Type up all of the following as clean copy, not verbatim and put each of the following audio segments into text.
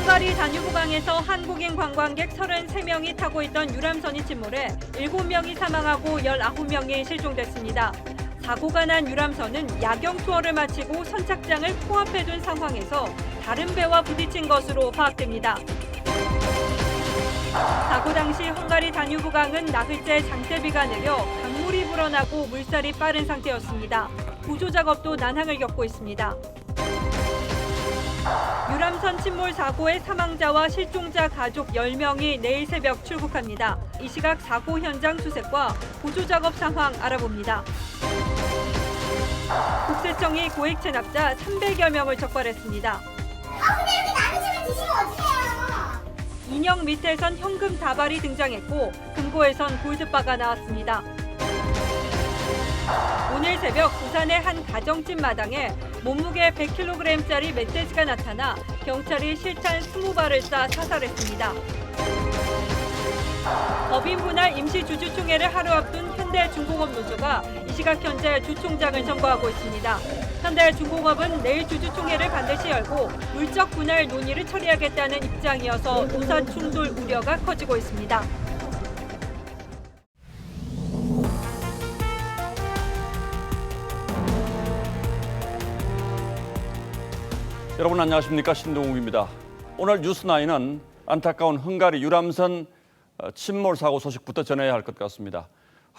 헝가리 다뉴브강에서 한국인 관광객 33명이 타고 있던 유람선이 침몰해 7명이 사망하고 19명이 실종됐습니다. 사고가 난 유람선은 야경 투어를 마치고 선착장을 코앞에 둔 상황에서 다른 배와 부딪힌 것으로 파악됩니다. 사고 당시 헝가리 다뉴브강은 나흘째 장대비가 내려 강물이 불어나고 물살이 빠른 상태였습니다. 구조 작업도 난항을 겪고 있습니다. 유람선 침몰 사고의 사망자와 실종자 가족 10명이 내일 새벽 출국합니다. 이 시각 사고 현장 수색과 구조 작업 상황 알아봅니다. 국세청이 고액 체납자 300여 명을 적발했습니다. 근데 이렇게 남의 집을 드시면 어떡해요? 인형 밑에선 현금 다발이 등장했고 금고에선 골드바가 나왔습니다. 오늘 새벽 부산의 한 가정집 마당에 몸무게 100kg짜리 멧돼지가 나타나 경찰이 실탄 20발을 쏴 사살했습니다. 법인 분할 임시주주총회를 하루 앞둔 현대중공업 노조가 이 시각 현재 주총장을 점거하고 있습니다. 현대중공업은 내일 주주총회를 반드시 열고 물적 분할 논의를 처리하겠다는 입장이어서 노사 충돌 우려가 커지고 있습니다. 여러분 안녕하십니까, 신동욱입니다. 오늘 뉴스9은 안타까운 헝가리 유람선 침몰 사고 소식부터 전해야 할 것 같습니다.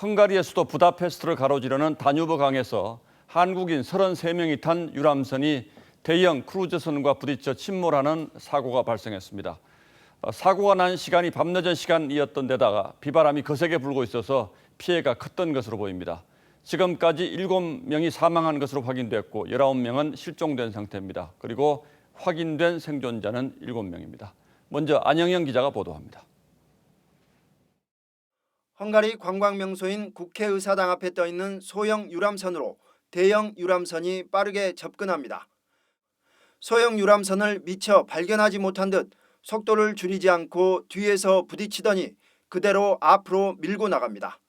헝가리의 수도 부다페스트를 가로지르는 다뉴브 강에서 한국인 33명이 탄 유람선이 대형 크루즈선과 부딪혀 침몰하는 사고가 발생했습니다. 사고가 난 시간이 밤늦은 시간이었던 데다가 비바람이 거세게 불고 있어서 피해가 컸던 것으로 보입니다. 지금까지 7명이 사망한 것으로 확인됐고 19명은 실종된 상태입니다. 그리고 확인된 생존자는 7명입니다. 먼저 안영영 기자가 보도합니다. 헝가리 관광 명소인 국회의사당 앞에 떠 있는 소형 유람선으로 대형 유람선이 빠르게 접근합니다. 소형 유람선을 미처 발견하지 못한 듯 속도를 줄이지 않고 뒤에서 부딪히더니 그대로 앞으로 밀고 나갑니다.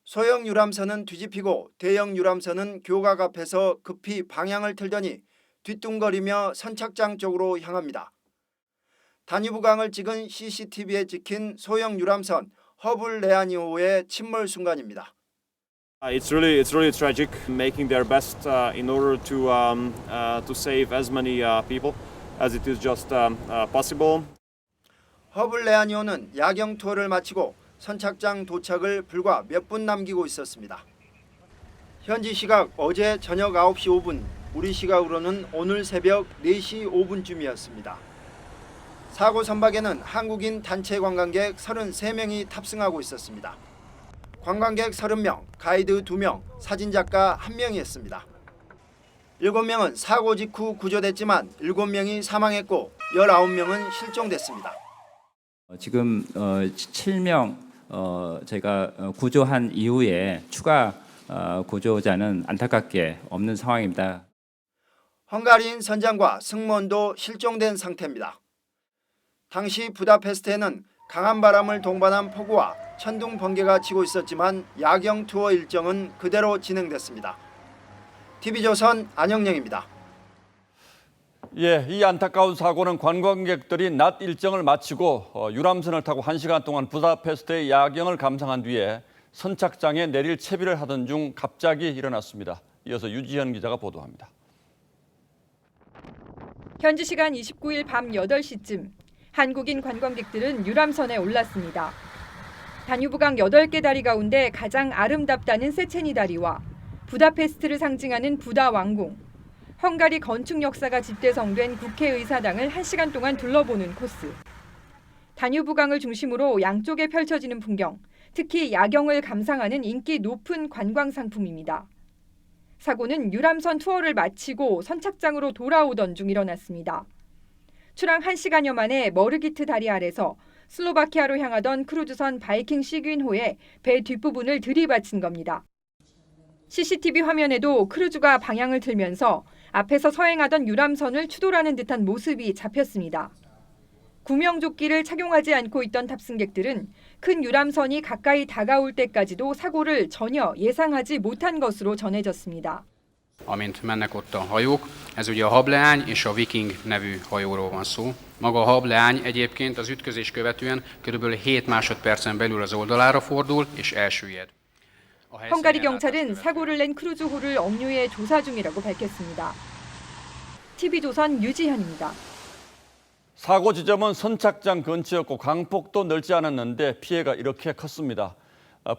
소형 유람선은 뒤집히고 대형 유람선은 교각 앞에서 급히 방향을 틀더니 뒤뚱거리며 선착장 쪽으로 향합니다. 다뉴브강을 찍은 CCTV에 찍힌 소형 유람선 허블 레아니호의 침몰 순간입니다. It's really tragic. Making their best in order to save as many people as it is just possible. 허블 레아니호는 야경 투어를 마치고 선착장 도착을 불과 몇 분 남기고 있었습니다. 현지 시각 어제 저녁 9시 5분, 우리 시각으로는 오늘 새벽 4시 5분쯤이었습니다. 사고 선박에는 한국인 단체 관광객 33명이 탑승하고 있었습니다. 관광객 30명, 가이드 2명, 사진작가 1명이었습니다. 7명은 사고 직후 구조됐지만 7명이 사망했고 19명은 실종됐습니다. 지금 7명 저희가 구조한 이후에 추가 구조자는 안타깝게 없는 상황입니다. 헝가리인 선장과 승무원도 실종된 상태입니다. 당시 부다페스트에는 강한 바람을 동반한 폭우와 천둥 번개가 치고 있었지만 야경 투어 일정은 그대로 진행됐습니다. TV조선 안영영입니다. 이 안타까운 사고는 관광객들이 낮 일정을 마치고 유람선을 타고 1시간 동안 부다페스트의 야경을 감상한 뒤에 선착장에 내릴 채비를 하던 중 갑자기 일어났습니다. 이어서 유지현 기자가 보도합니다. 현지 시간 29일 밤 8시쯤 한국인 관광객들은 유람선에 올랐습니다. 다뉴브강 8개 다리 가운데 가장 아름답다는 세체니 다리와 부다페스트를 상징하는 부다 왕궁, 헝가리 건축 역사가 집대성된 국회의사당을 1시간 동안 둘러보는 코스. 다뉴브강을 중심으로 양쪽에 펼쳐지는 풍경, 특히 야경을 감상하는 인기 높은 관광 상품입니다. 사고는 유람선 투어를 마치고 선착장으로 돌아오던 중 일어났습니다. 출항 1시간여 만에 머르기트 다리 아래서 슬로바키아로 향하던 크루즈선 바이킹 시그윈호의 배 뒷부분을 들이받친 겁니다. CCTV 화면에도 크루즈가 방향을 틀면서 앞에서 서행하던 유람선을 추돌하는 듯한 모습이 잡혔습니다. 구명조끼를 착용하지 않고 있던 탑승객들은 큰 유람선이 가까이 다가올 때까지도 사고를 전혀 예상하지 못한 것으로 전해졌습니다. amint mennek ott a hajók. Ez ugye a Hableány és a Viking nevű hajóról van szó. Maga a Hableány egyébként az ütközés követően kb. 7 másodpercen belül az oldalára fordul és elsüllyed. 헝가리 경찰은 사고를 낸 크루즈호를 억류해 조사 중이라고 밝혔습니다. TV조선 유지현입니다. 사고 지점은 선착장 근처였고 강폭도 넓지 않았는데 피해가 이렇게 컸습니다.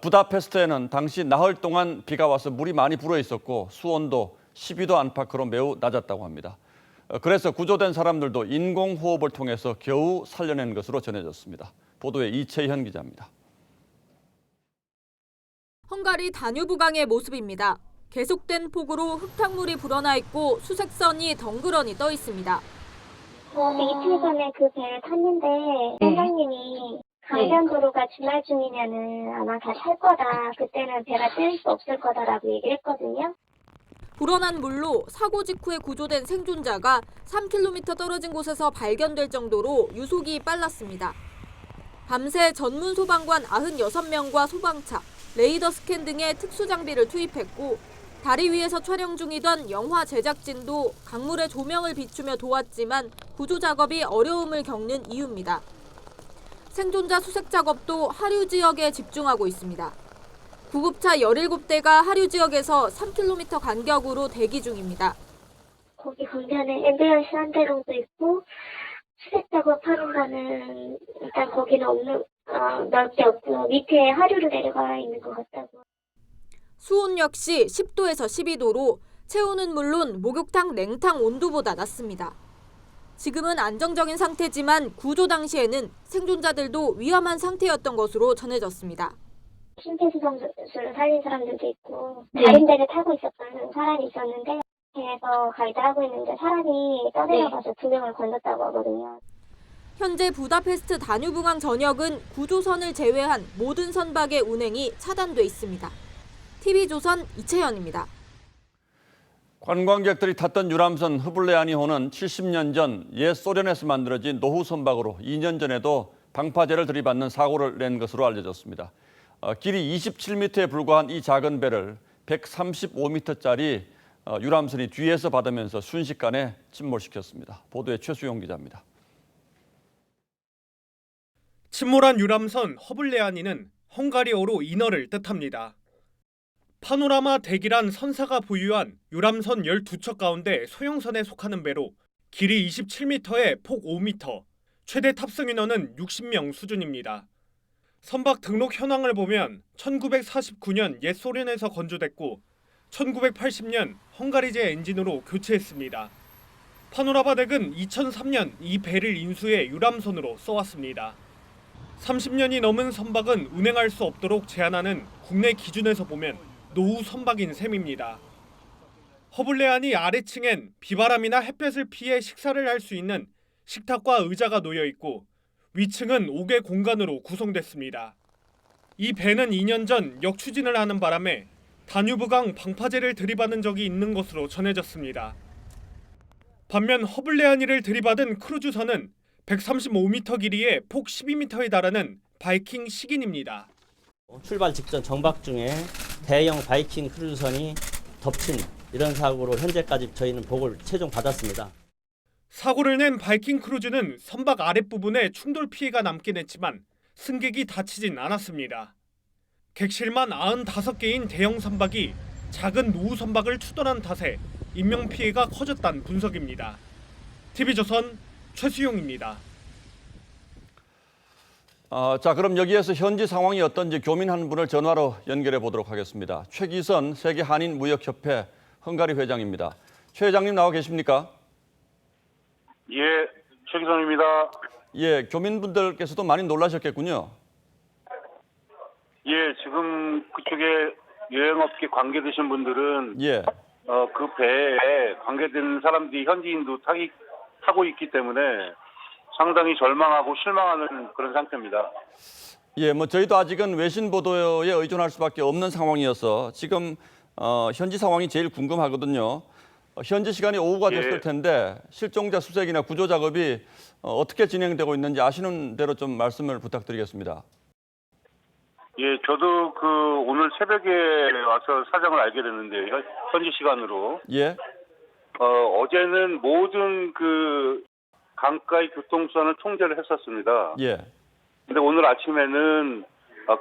부다페스트에는 당시 나흘 동안 비가 와서 물이 많이 불어 있었고 수온도 12도 안팎으로 매우 낮았다고 합니다. 그래서 구조된 사람들도 인공호흡을 통해서 겨우 살려낸 것으로 전해졌습니다. 보도에 이채현 기자입니다. 헝가리 다뉴브강의 모습입니다. 계속된 폭우로 흙탕물이 불어나 있고 수색선이 덩그러니 떠 있습니다. 이틀 전에 그 배를 탔는데 선장님이 강변도로가 주말 중이면은 아마 다 찰 거다. 그때는 배가 뜰 수 없을 거다라고 얘기를 했거든요. 불어난 물로 사고 직후에 구조된 생존자가 3km 떨어진 곳에서 발견될 정도로 유속이 빨랐습니다. 밤새 전문 소방관 96명과 소방차, 레이더 스캔 등의 특수 장비를 투입했고 다리 위에서 촬영 중이던 영화 제작진도 강물에 조명을 비추며 도왔지만 구조 작업이 어려움을 겪는 이유입니다. 생존자 수색 작업도 하류 지역에 집중하고 있습니다. 구급차 17대가 하류 지역에서 3km 간격으로 대기 중입니다. 거기 강변에 앰뷸런스 한 대로도 있고 수색 작업하는 거는 일단 거기는 넓게 없고 밑에 하류로 내려가 있는 것 같다고. 수온 역시 10도에서 12도로 체온은 물론 목욕탕 냉탕 온도보다 낮습니다. 지금은 안정적인 상태지만 구조 당시에는 생존자들도 위험한 상태였던 것으로 전해졌습니다. 심폐소생술을 살린 사람들도 있고 다른 배를 타고 있었던 사람이 있었는데 배에서 가이드 하고 있는데 사람이 떠내려가서 2명을 건졌다고 하거든요. 현재 부다페스트 다뉴브강 전역은 구조선을 제외한 모든 선박의 운행이 차단돼 있습니다. TV조선 이채연입니다. 관광객들이 탔던 유람선 흐블레아니호는 70년 전 옛 소련에서 만들어진 노후 선박으로 2년 전에도 방파제를 들이받는 사고를 낸 것으로 알려졌습니다. 길이 27m에 불과한 이 작은 배를 135m짜리 유람선이 뒤에서 받으면서 순식간에 침몰시켰습니다. 보도에 최수용 기자입니다. 침몰한 유람선 허블레아니는 헝가리어로 인어를 뜻합니다. 파노라마 대기란 선사가 보유한 유람선 12척 가운데 소형선에 속하는 배로 길이 27m에 폭 5m, 최대 탑승 인원은 60명 수준입니다. 선박 등록 현황을 보면 1949년 옛 소련에서 건조됐고 1980년 헝가리제 엔진으로 교체했습니다. 파노라마 덱은 2003년 이 배를 인수해 유람선으로 써왔습니다. 30년이 넘은 선박은 운행할 수 없도록 제한하는 국내 기준에서 보면 노후 선박인 셈입니다. 허블레아니 아래층엔 비바람이나 햇볕을 피해 식사를 할 수 있는 식탁과 의자가 놓여 있고 위층은 5개 공간으로 구성됐습니다. 이 배는 2년 전 역추진을 하는 바람에 다뉴브강 방파제를 들이받은 적이 있는 것으로 전해졌습니다. 반면 허블레아니를 들이받은 크루즈선은 135m 길이에 폭 12m에 달하는 바이킹 식인입니다. 출발 직전 정박 중에 대형 바이킹 크루즈선이 덮친 이런 사고로 현재까지 저희는 보고를 최종 받았습니다. 사고를 낸 바이킹 크루즈는 선박 아랫부분에 충돌 피해가 남긴 했지만 승객이 다치진 않았습니다. 객실만 95개인 대형 선박이 작은 노후 선박을 추돌한 탓에 인명피해가 커졌다는 분석입니다. TV조선 최수용입니다. 자, 그럼 여기에서 현지 상황이 어떤지 교민 한 분을 전화로 연결해 보도록 하겠습니다. 최기선 세계한인무역협회 헝가리 회장입니다. 최 회장님 나와 계십니까? 예, 최기선입니다. 예, 교민분들께서도 많이 놀라셨겠군요. 예, 지금 그쪽에 여행업계 관계되신 분들은 예. 그 배에 관계된 사람들이 현지인도 타고 있기 때문에 상당히 절망하고 실망하는 그런 상태입니다. 예, 뭐 저희도 아직은 외신 보도에 의존할 수밖에 없는 상황이어서 지금 현지 상황이 제일 궁금하거든요. 현지 시간이 오후가 됐을 텐데 실종자 수색이나 구조 작업이 어떻게 진행되고 있는지 아시는 대로 좀 말씀을 부탁드리겠습니다. 예, 저도 오늘 새벽에 와서 사정을 알게 됐는데 현지 시간으로 예. 어제는 모든 강가의 교통수단을 통제를 했었습니다. 예. 근데 오늘 아침에는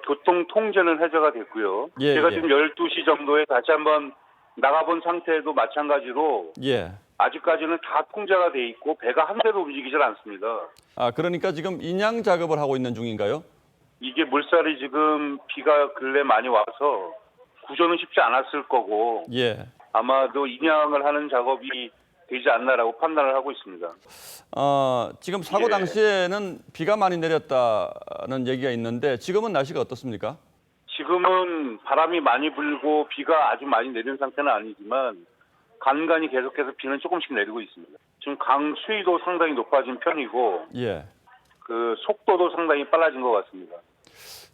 교통 통제는 해제가 됐고요. 예, 제가 예. 지금 12시 정도에 다시 한번 나가본 상태에도 마찬가지로 예. 아직까지는 다 통제가 돼 있고 배가 한 대도 움직이질 않습니다. 아, 그러니까 지금 인양 작업을 하고 있는 중인가요? 이게 물살이 지금 비가 근래 많이 와서 구조는 쉽지 않았을 거고 예. 아마도 인양을 하는 작업이 되지 않나라고 판단을 하고 있습니다. 지금 사고 예. 당시에는 비가 많이 내렸다는 얘기가 있는데 지금은 날씨가 어떻습니까? 지금은 바람이 많이 불고 비가 아주 많이 내리는 상태는 아니지만 간간히 계속해서 비는 조금씩 내리고 있습니다. 지금 강 수위도 상당히 높아진 편이고 예. 속도도 상당히 빨라진 것 같습니다.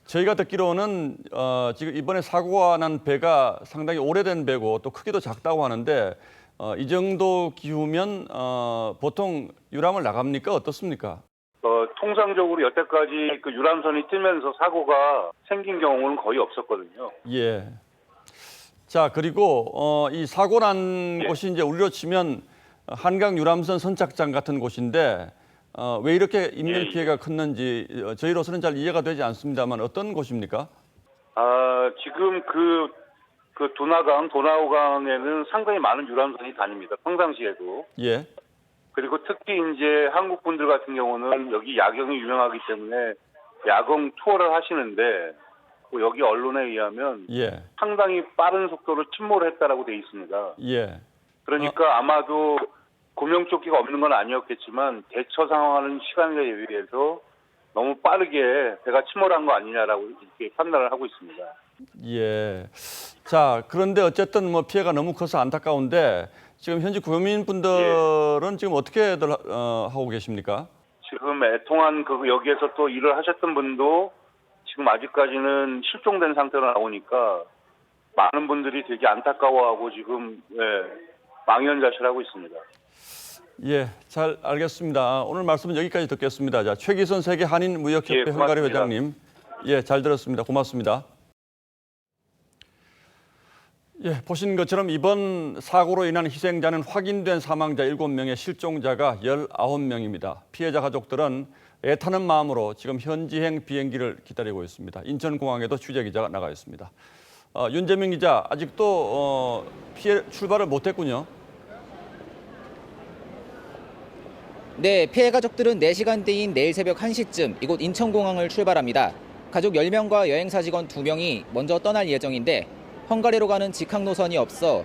저희가 듣기로는 지금 이번에 사고가 난 배가 상당히 오래된 배고 또 크기도 작다고 하는데 이 정도 기후면 보통 유람을 나갑니까? 어떻습니까? 통상적으로 여태까지 유람선이 뜨면서 사고가 생긴 경우는 거의 없었거든요. 예. 자, 그리고 이 사고 난 예. 곳이 이제 우리로 치면 한강 유람선 선착장 같은 곳인데 왜 이렇게 인명 예. 피해가 컸는지 저희로서는 잘 이해가 되지 않습니다만 어떤 곳입니까? 지금 도나우강에는 상당히 많은 유람선이 다닙니다. 평상시에도. 예. 그리고 특히 이제 한국 분들 같은 경우는 여기 야경이 유명하기 때문에 야경 투어를 하시는데 여기 언론에 의하면 예. 상당히 빠른 속도로 침몰을 했다라고 돼 있습니다. 예. 그러니까 아마도 구명조끼가 없는 건 아니었겠지만 대처 상황하는 시간에 의해서 너무 빠르게 배가 침몰한 거 아니냐라고 이렇게 판단을 하고 있습니다. 예. 자, 그런데 어쨌든 뭐 피해가 너무 커서 안타까운데 지금 현지 구민분들은 지금 어떻게들 하고 계십니까? 지금 애통한 여기에서 또 일을 하셨던 분도 지금 아직까지는 실종된 상태로 나오니까 많은 분들이 되게 안타까워하고 지금 망연자실하고 있습니다. 예, 잘 알겠습니다. 오늘 말씀은 여기까지 듣겠습니다. 자, 최기선 세계 한인 무역협회 예, 헝가리 고맙습니다. 회장님, 예, 잘 들었습니다. 고맙습니다. 예, 보신 것처럼 이번 사고로 인한 희생자는 확인된 사망자 7명에 실종자가 19명입니다. 피해자 가족들은 애타는 마음으로 지금 현지행 비행기를 기다리고 있습니다. 인천공항에도 취재기자가 나가 있습니다. 윤재민 기자, 아직도 출발을 못했군요. 네, 피해 가족들은 4시간 뒤인 내일 새벽 1시쯤 이곳 인천공항을 출발합니다. 가족 10명과 여행사 직원 2명이 먼저 떠날 예정인데 헝가리로 가는 직항 노선이 없어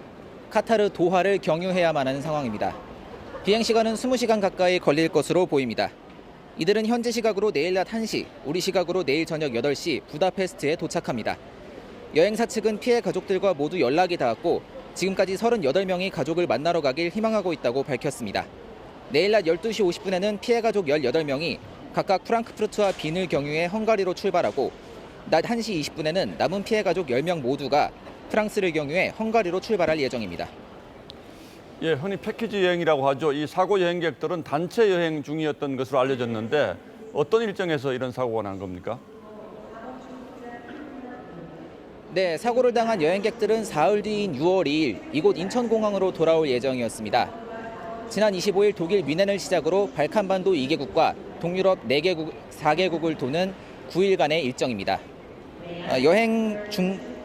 카타르 도하를 경유해야만 하는 상황입니다. 비행 시간은 20시간 가까이 걸릴 것으로 보입니다. 이들은 현지 시각으로 내일 낮 1시, 우리 시각으로 내일 저녁 8시 부다페스트에 도착합니다. 여행사 측은 피해 가족들과 모두 연락이 닿았고 지금까지 38명이 가족을 만나러 가길 희망하고 있다고 밝혔습니다. 내일 낮 12시 50분에는 피해 가족 18명이 각각 프랑크푸르트와 빈을 경유해 헝가리로 출발하고 낮 1시 20분에는 남은 피해 가족 10명 모두가 프랑스를 경유해 헝가리로 출발할 예정입니다. 예, 흔히 패키지 여행이라고 하죠. 이 사고 여행객들은 단체 여행 중이었던 것으로 알려졌는데 어떤 일정에서 이런 사고가 난 겁니까? 네, 사고를 당한 여행객들은 사흘 뒤인 6월 2일 이곳 인천공항으로 돌아올 예정이었습니다. 지난 25일 독일 뮌헨을 시작으로 발칸반도 2개국과 동유럽 4개국을 도는 9일간의 일정입니다.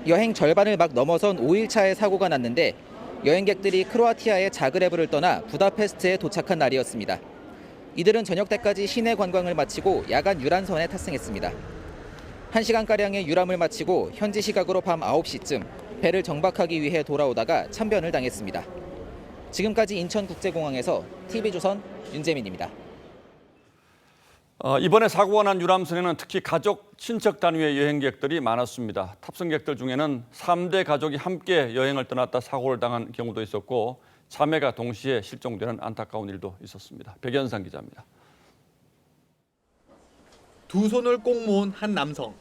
여행 절반을 막 넘어선 5일차에 사고가 났는데 여행객들이 크로아티아의 자그레브를 떠나 부다페스트에 도착한 날이었습니다. 이들은 저녁 때까지 시내 관광을 마치고 야간 유람선에 탑승했습니다. 1시간가량의 유람을 마치고 현지 시각으로 밤 9시쯤 배를 정박하기 위해 돌아오다가 참변을 당했습니다. 지금까지 인천국제공항에서 TV조선 윤재민입니다. 이번에 사고가 난 유람선에는 특히 가족, 친척 단위의 여행객들이 많았습니다. 탑승객들 중에는 3대 가족이 함께 여행을 떠났다 사고를 당한 경우도 있었고 자매가 동시에 실종되는 안타까운 일도 있었습니다. 백연상 기자입니다. 두 손을 꼭 모은 한 남성.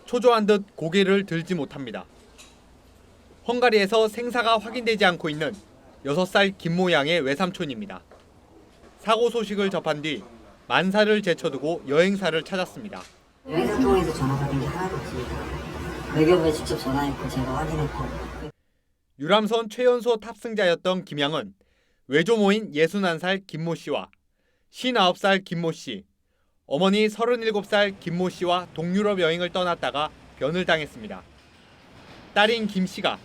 초조한 듯 고개를 들지 못합니다. 헝가리에서 생사가 확인되지 않고 있는 6살 김모양의 외삼촌입니다. 사고 소식을 접한 뒤 만사를 제쳐두고 여행사를 찾았습니다. 여행사 통해서 전화 받은 게 하나도 없어요. 있습니다. 외교부에 직접 전화했고 제가 확인했고. 유람선 최연소 탑승자였던 김양은 외조모인 61살 김모 씨와 59살 김모 씨, 어머니 37살 김모 씨와 동유럽 여행을 떠났다가 변을 당했습니다. 딸인 김 씨가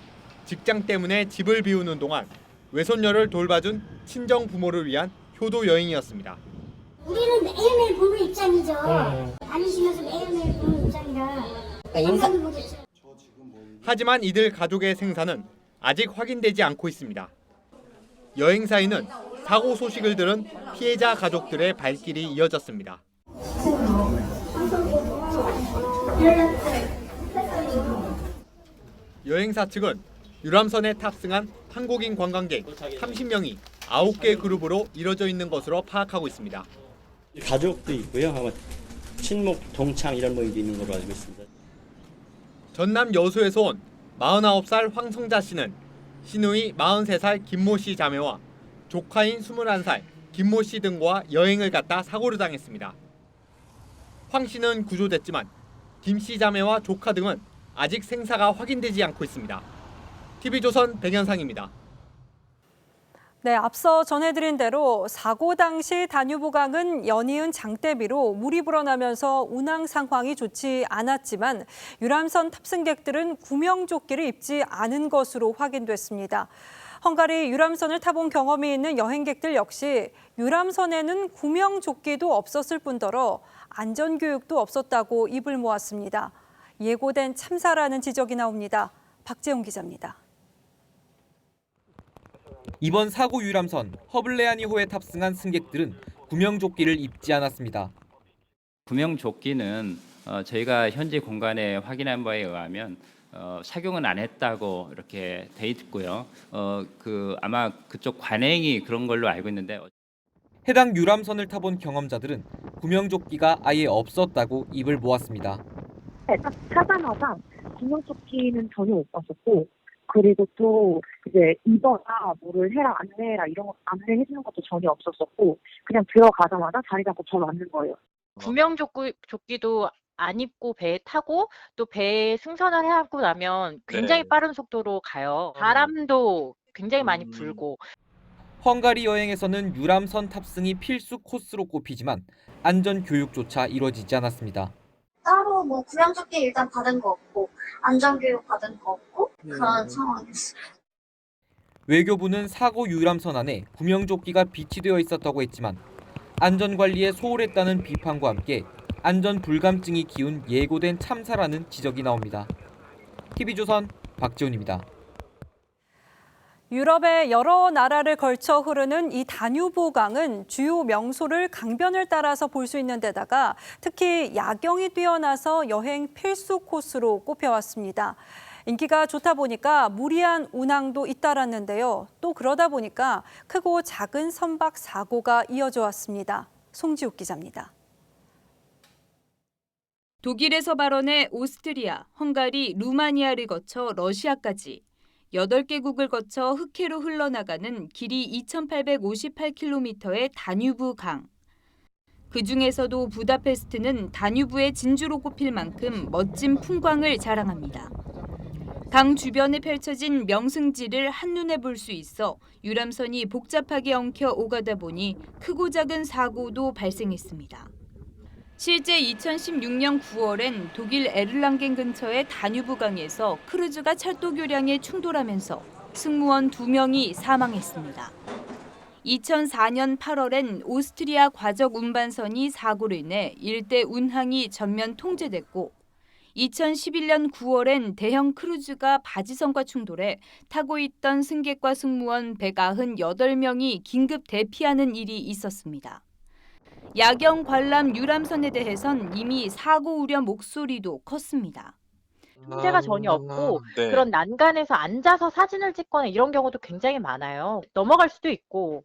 직장 때문에 집을 비우는 동안 외손녀를 돌봐준 친정 부모를 위한 효도 여행이었습니다. 우리는 매일매일 보는 입장이죠. 다니시면서 매일매일 보는 입장이라. 하지만 이들 가족의 생사는 아직 확인되지 않고 있습니다. 여행사에는 사고 소식을 들은 피해자 가족들의 발길이 이어졌습니다. 여행사 측은 유람선에 탑승한 한국인 관광객 30명이 9개 그룹으로 이뤄져 있는 것으로 파악하고 있습니다. 가족도 있고요. 아마 친목, 동창 이런 모임도 있는 걸로 알고 있습니다. 전남 여수에서 온 49살 황성자 씨는 시누이 43살 김모 씨 자매와 조카인 21살 김모 씨 등과 여행을 갔다 사고를 당했습니다. 황 씨는 구조됐지만 김 씨 자매와 조카 등은 아직 생사가 확인되지 않고 있습니다. TV조선 백연상입니다. 네, 앞서 전해드린 대로 사고 당시 다뉴브강은 연이은 장대비로 물이 불어나면서 운항 상황이 좋지 않았지만 유람선 탑승객들은 구명조끼를 입지 않은 것으로 확인됐습니다. 헝가리 유람선을 타본 경험이 있는 여행객들 역시 유람선에는 구명조끼도 없었을 뿐더러 안전교육도 없었다고 입을 모았습니다. 예고된 참사라는 지적이 나옵니다. 박재용 기자입니다. 이번 사고 유람선 허블레아니호에 탑승한 승객들은 구명조끼를 입지 않았습니다. 구명조끼는 저희가 현재 공간에 확인한 바에 의하면 착용은 안 했다고 이렇게 돼 있고요. 아마 그쪽 관행이 그런 걸로 알고 있는데. 해당 유람선을 타본 경험자들은 구명조끼가 아예 없었다고 입을 모았습니다. 네, 딱 타자마자 구명조끼는 전혀 못 봤었고, 그리고 또 이제 입어라, 뭐를 해라, 안내해라 이런 거 안내해주는 것도 전혀 없었었고, 그냥 들어가자마자 자리 잡고 바로 앉는 거예요. 구명조끼도 안 입고 배에 타고 또 배에 승선을 하고 나면 굉장히 빠른 속도로 가요. 바람도 굉장히 많이 불고. 헝가리 여행에서는 유람선 탑승이 필수 코스로 꼽히지만 안전 교육조차 이루어지지 않았습니다. 따로 뭐 구명조끼 일단 받은 거 없고 안전교육 받은 거 없고 그런 상황이었어요. 외교부는 사고 유람선 안에 구명조끼가 비치되어 있었다고 했지만 안전관리에 소홀했다는 비판과 함께 안전 불감증이 기운 예고된 참사라는 지적이 나옵니다. TV조선 박지훈입니다. 유럽의 여러 나라를 걸쳐 흐르는 이 다뉴브강은 주요 명소를 강변을 따라서 볼 수 있는 데다가 특히 야경이 뛰어나서 여행 필수 코스로 꼽혀왔습니다. 인기가 좋다 보니까 무리한 운항도 잇따랐는데요. 또 그러다 보니까 크고 작은 선박 사고가 이어져 왔습니다. 송지욱 기자입니다. 독일에서 발원해 오스트리아, 헝가리, 루마니아를 거쳐 러시아까지 8개국을 거쳐 흑해로 흘러나가는 길이 2,858km의 다뉴브 강. 그중에서도 부다페스트는 다뉴브의 진주로 꼽힐 만큼 멋진 풍광을 자랑합니다. 강 주변에 펼쳐진 명승지를 한눈에 볼 수 있어 유람선이 복잡하게 엉켜 오가다 보니 크고 작은 사고도 발생했습니다. 실제 2016년 9월엔 독일 에를랑겐 근처의 다뉴브강에서 크루즈가 철도 교량에 충돌하면서 승무원 2명이 사망했습니다. 2004년 8월엔 오스트리아 과적 운반선이 사고로 인해 일대 운항이 전면 통제됐고 2011년 9월엔 대형 크루즈가 바지선과 충돌해 타고 있던 승객과 승무원 198명이 긴급 대피하는 일이 있었습니다. 야경 관람 유람선에 대해선 이미 사고 우려 목소리도 컸습니다. 통제가 전혀 없고 그런 난간에서 앉아서 사진을 찍거나 이런 경우도 굉장히 많아요. 넘어갈 수도 있고.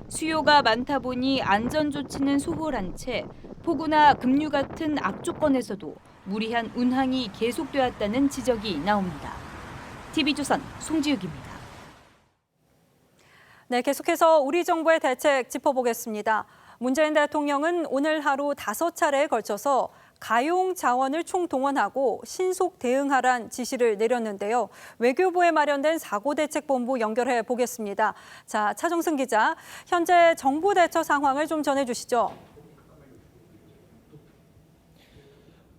수요가 많다 보니 안전 조치는 소홀한 채 폭우나 급류 같은 악조건에서도 무리한 운항이 계속되었다는 지적이 나옵니다. TV조선 송지욱입니다. 네, 계속해서 우리 정부의 대책 짚어보겠습니다. 문재인 대통령은 오늘 하루 5차례에 걸쳐서 가용 자원을 총동원하고 신속 대응하란 지시를 내렸는데요. 외교부에 마련된 사고대책본부 연결해 보겠습니다. 자, 차정승 기자, 현재 정부 대처 상황을 좀 전해주시죠.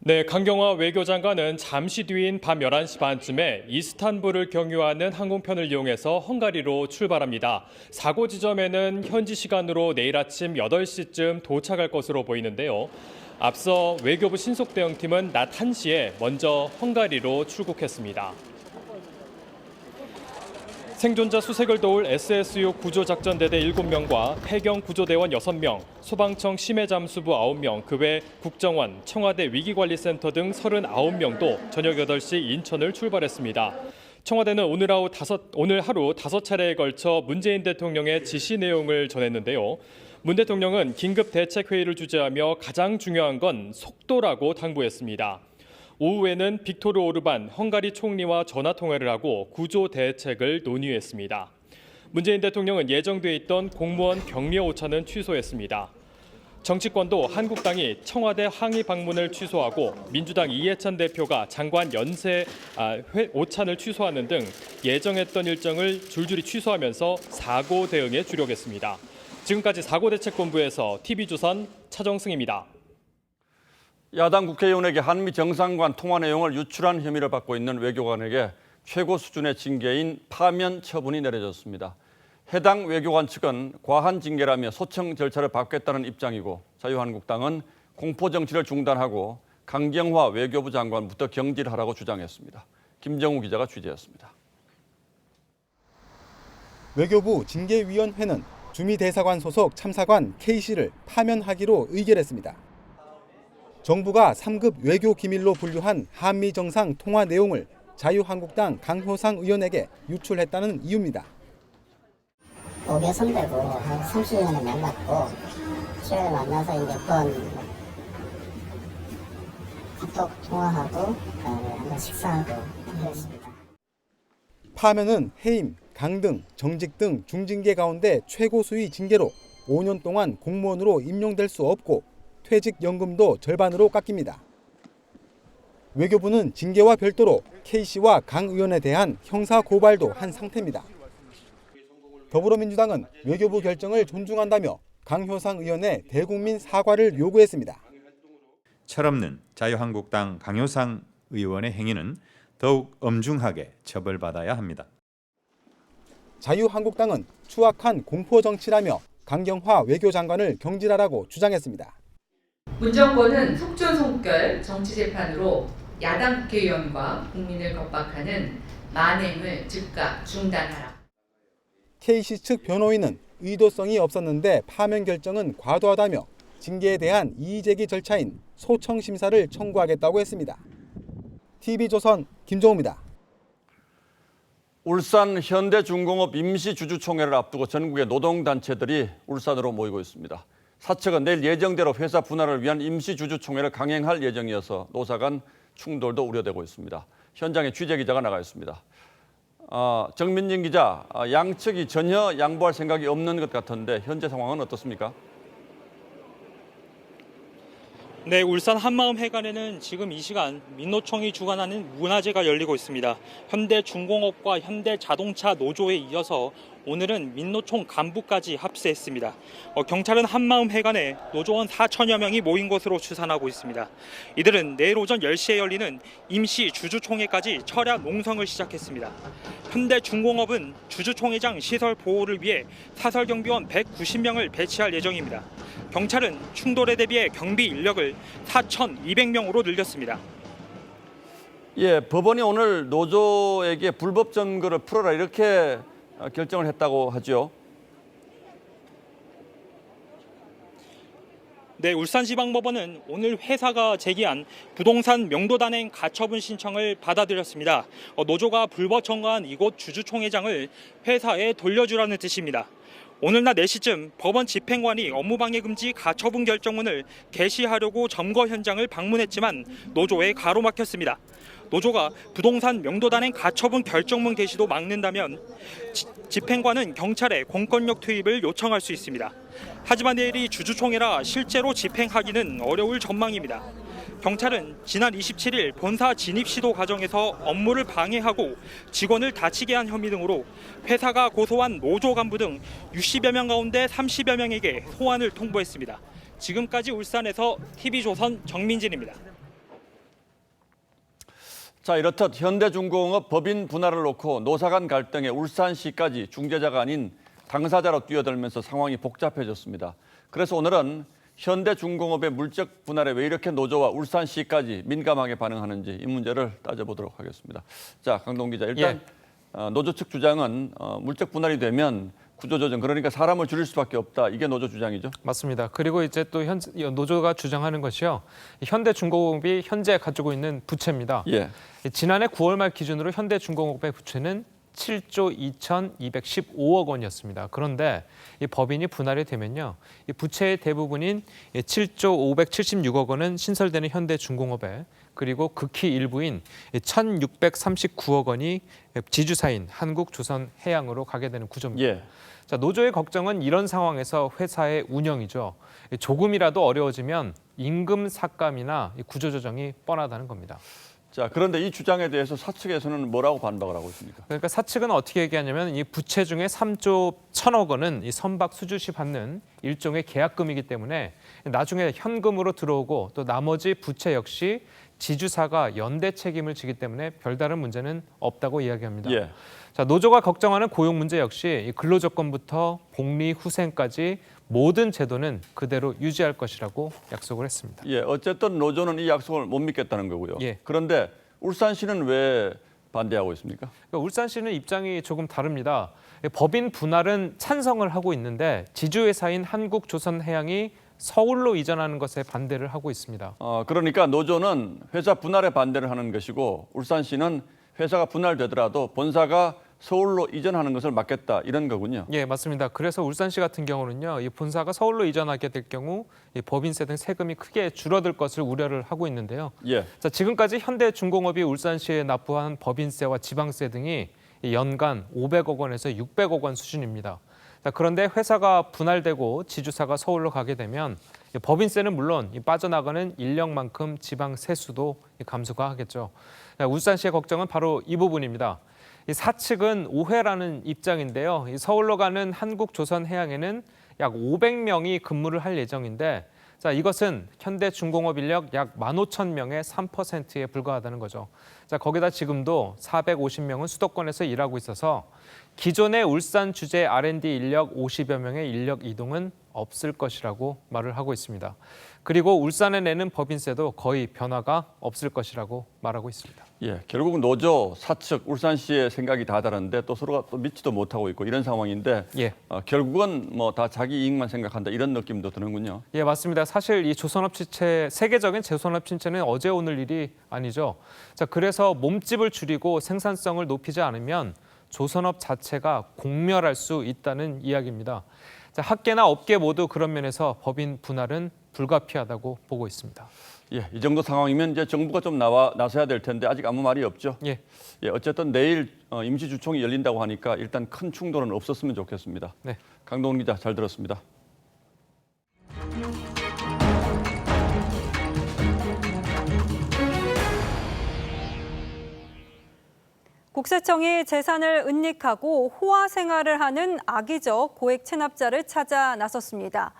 네, 강경화 외교장관은 잠시 뒤인 밤 11시 반쯤에 이스탄불을 경유하는 항공편을 이용해서 헝가리로 출발합니다. 사고 지점에는 현지 시간으로 내일 아침 8시쯤 도착할 것으로 보이는데요. 앞서 외교부 신속대응팀은 낮 1시에 먼저 헝가리로 출국했습니다. 생존자 수색을 도울 SSU 구조작전대대 7명과 해경구조대원 6명, 소방청 심해잠수부 9명, 그 외 국정원, 청와대 위기관리센터 등 39명도 저녁 8시 인천을 출발했습니다. 청와대는 오늘 하루 5차례에 걸쳐 문재인 대통령의 지시 내용을 전했는데요. 문 대통령은 긴급 대책회의를 주재하며 가장 중요한 건 속도라고 당부했습니다. 오후에는 빅토르 오르반 헝가리 총리와 전화통화를 하고 구조 대책을 논의했습니다. 문재인 대통령은 예정돼 있던 공무원 격려 오찬은 취소했습니다. 정치권도 한국당이 청와대 항의 방문을 취소하고 민주당 이해찬 대표가 장관 연세 오찬을 취소하는 등 예정했던 일정을 줄줄이 취소하면서 사고 대응에 주력했습니다. 지금까지 사고대책본부에서 TV조선 차정승입니다. 야당 국회의원에게 한미 정상간 통화 내용을 유출한 혐의를 받고 있는 외교관에게 최고 수준의 징계인 파면 처분이 내려졌습니다. 해당 외교관 측은 과한 징계라며 소청 절차를 밟겠다는 입장이고 자유한국당은 공포정치를 중단하고 강경화 외교부 장관부터 경질하라고 주장했습니다. 김정우 기자가 취재했습니다. 외교부 징계위원회는 주미대사관 소속 참사관 K씨를 파면하기로 의결했습니다. 정부가 3급 외교기밀로 분류한 한미 정상 통화 내용을 자유한국당 강효상 의원에게 유출했다는 이유입니다. 오개 선배고 한 30년을 만났고 최근에 만나서 몇 번 카톡 통화하고 한번 식사하고 그랬습니다. 파면은 해임, 강등, 정직 등 중징계 가운데 최고 수위 징계로 5년 동안 공무원으로 임용될 수 없고 퇴직연금도 절반으로 깎입니다. 외교부는 징계와 별도로 K씨와 강 의원에 대한 형사 고발도 한 상태입니다. 더불어민주당은 외교부 결정을 존중한다며 강효상 의원의 대국민 사과를 요구했습니다. 철없는 자유한국당 강효상 의원의 행위는 더욱 엄중하게 처벌받아야 합니다. 자유한국당은 추악한 공포정치라며 강경화 외교장관을 경질하라고 주장했습니다. 문 정권은 속전속결 정치재판으로 야당 국회의원과 국민을 겁박하는 만행을 즉각 중단하라. K씨 측 변호인은 의도성이 없었는데 파면 결정은 과도하다며 징계에 대한 이의제기 절차인 소청심사를 청구하겠다고 했습니다. TV조선 김종우입니다. 울산 현대중공업 임시주주총회를 앞두고 전국의 노동단체들이 울산으로 모이고 있습니다. 사측은 내일 예정대로 회사 분할을 위한 임시주주총회를 강행할 예정이어서 노사 간 충돌도 우려되고 있습니다. 현장에 취재기자가 나가 있습니다. 정민진 기자, 양측이 전혀 양보할 생각이 없는 것 같은데 현재 상황은 어떻습니까? 네, 울산 한마음회관에는 지금 이 시간 민노총이 주관하는 문화제가 열리고 있습니다. 현대중공업과 현대자동차 노조에 이어서 오늘은 민노총 간부까지 합세했습니다. 경찰은 한마음회관에 노조원 4천여 명이 모인 것으로 추산하고 있습니다. 이들은 내일 오전 10시에 열리는 임시 주주총회까지 철야 농성을 시작했습니다. 현대중공업은 주주총회장 시설 보호를 위해 사설경비원 190명을 배치할 예정입니다. 경찰은 충돌에 대비해 경비 인력을 4,200명으로 늘렸습니다. 예, 법원이 오늘 노조에게 불법 점거를 풀어라 이렇게 결정을 했다고 하죠. 네, 울산지방법원은 오늘 회사가 제기한 부동산 명도단행 가처분 신청을 받아들였습니다. 노조가 불법 점거한 이곳 주주총회장을 회사에 돌려주라는 뜻입니다. 오늘 낮 4시쯤 법원 집행관이 업무방해금지 가처분 결정문을 게시하려고 점거 현장을 방문했지만 노조에 가로막혔습니다. 노조가 부동산 명도단행 가처분 결정문 게시도 막는다면 집행관은 경찰에 공권력 투입을 요청할 수 있습니다. 하지만 내일이 주주총회라 실제로 집행하기는 어려울 전망입니다. 경찰은 지난 27일 본사 진입 시도 과정에서 업무를 방해하고 직원을 다치게 한 혐의 등으로 회사가 고소한 노조 간부 등 60여 명 가운데 30여 명에게 소환을 통보했습니다. 지금까지 울산에서 TV조선 정민진입니다. 자, 이렇듯 현대중공업 법인 분할을 놓고 노사 간 갈등에 울산시까지 중재자가 아닌 당사자로 뛰어들면서 상황이 복잡해졌습니다. 그래서 오늘은 현대중공업의 물적 분할에 왜 이렇게 노조와 울산시까지 민감하게 반응하는지 이 문제를 따져보도록 하겠습니다. 자, 강동 기자, 일단 노조 측 주장은 물적 분할이 되면 구조조정, 그러니까 사람을 줄일 수밖에 없다. 이게 노조 주장이죠? 맞습니다. 그리고 이제 또 노조가 주장하는 것이요. 현대중공업이 현재 가지고 있는 부채입니다. 예. 지난해 9월 말 기준으로 현대중공업의 부채는 7조 2,215억 원이었습니다. 그런데 이 법인이 분할이 되면요, 이 부채의 대부분인 7조 576억 원은 신설되는 현대중공업에, 그리고 극히 일부인 1,639억 원이 지주사인 한국조선해양으로 가게 되는 구조입니다. 예. 자, 노조의 걱정은 이런 상황에서 회사의 운영이죠. 조금이라도 어려워지면 임금 삭감이나 구조조정이 뻔하다는 겁니다. 자, 그런데 이 주장에 대해서 사측에서는 뭐라고 반박을 하고 있습니까? 그러니까 사측은 어떻게 얘기하냐면 이 부채 중에 3조 1,000억 원은 이 선박 수주시 받는 일종의 계약금이기 때문에 나중에 현금으로 들어오고 또 나머지 부채 역시 지주사가 연대 책임을 지기 때문에 별다른 문제는 없다고 이야기합니다. 예. 자, 노조가 걱정하는 고용 문제 역시 이 근로조건부터 복리 후생까지 모든 제도는 그대로 유지할 것이라고 약속을 했습니다. 예, 어쨌든 노조는 이 약속을 못 믿겠다는 거고요. 예. 그런데 울산시는 왜 반대하고 있습니까? 그러니까 울산시는 입장이 조금 다릅니다. 법인 분할은 찬성을 하고 있는데 지주회사인 한국조선해양이 서울로 이전하는 것에 반대를 하고 있습니다. 그러니까 노조는 회사 분할에 반대를 하는 것이고 울산시는 회사가 분할되더라도 본사가 서울로 이전하는 것을 막겠다, 이런 거군요. 예, 맞습니다. 그래서 울산시 같은 경우는요, 이 본사가 서울로 이전하게 될 경우 이 법인세 등 세금이 크게 줄어들 것을 우려를 하고 있는데요. 예. 자, 지금까지 현대중공업이 울산시에 납부한 법인세와 지방세 등이 연간 500억 원에서 600억 원 수준입니다. 자, 그런데 회사가 분할되고 지주사가 서울로 가게 되면 법인세는 물론 빠져나가는 인력만큼 지방 세수도 감소가 하겠죠. 자, 울산시의 걱정은 바로 이 부분입니다. 이 사측은 오해라는 입장인데요. 이 서울로 가는 한국조선해양에는 약 500명이 근무를 할 예정인데, 자, 이것은 현대중공업 인력 약 15,000명의 3%에 불과하다는 거죠. 자, 거기다 지금도 450명은 수도권에서 일하고 있어서 기존의 울산 주재 R&D 인력 50여 명의 인력 이동은 없을 것이라고 말을 하고 있습니다. 그리고 울산에 내는 법인세도 거의 변화가 없을 것이라고 말하고 있습니다. 예, 결국 노조, 사측, 울산시의 생각이 다 다른데 또 서로가 또 믿지도 못하고 있고 이런 상황인데, 예. 결국은 뭐 다 자기 이익만 생각한다, 이런 느낌도 드는군요. 예, 맞습니다. 사실 이 조선업 침체, 세계적인 조선업 침체는 어제 오늘 일이 아니죠. 자, 그래서 몸집을 줄이고 생산성을 높이지 않으면 조선업 자체가 공멸할 수 있다는 이야기입니다. 자, 학계나 업계 모두 그런 면에서 법인 분할은 불가피하다고 보고 있습니다. 예, 이 정도 상황이면 이제 정부가 좀 나서야 될 텐데 아직 아무 말이 없죠. 예. 예, 어쨌든 내일 임시주총이 열린다고 하니까 일단 큰 충돌은 없었으면 좋겠습니다. 네. 강동원 기자, 잘 들었습니다. 국세청이 재산을 은닉하고 호화 생활을 하는 악의적 고액 체납자를 찾아 나섰습니다.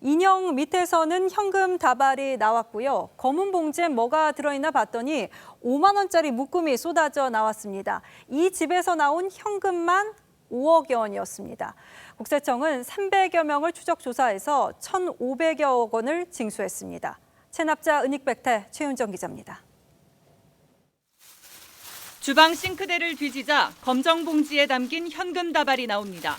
인형 밑에서는 현금 다발이 나왔고요. 검은 봉지에 뭐가 들어있나 봤더니 5만 원짜리 묶음이 쏟아져 나왔습니다. 이 집에서 나온 현금만 5억여 원이었습니다. 국세청은 300여 명을 추적 조사해서 1,500여 원을 징수했습니다. 체납자 은닉백태 최윤정 기자입니다. 주방 싱크대를 뒤지자 검정 봉지에 담긴 현금 다발이 나옵니다.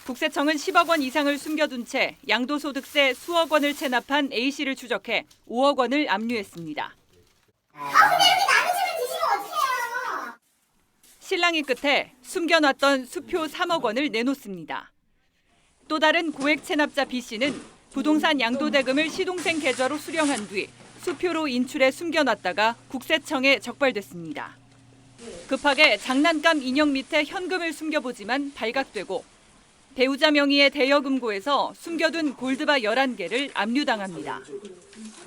국세청은 10억 원 이상을 숨겨둔 채 양도소득세 수억 원을 체납한 A씨를 추적해 5억 원을 압류했습니다. 실랑이 끝에 숨겨놨던 수표 3억 원을 내놓습니다. 또 다른 고액 체납자 B씨는 부동산 양도대금을 시동생 계좌로 수령한 뒤 수표로 인출해 숨겨놨다가 국세청에 적발됐습니다. 급하게 장난감 인형 밑에 현금을 숨겨보지만 발각되고 배우자 명의의 대여금고에서 숨겨둔 골드바 11개를 압류당합니다.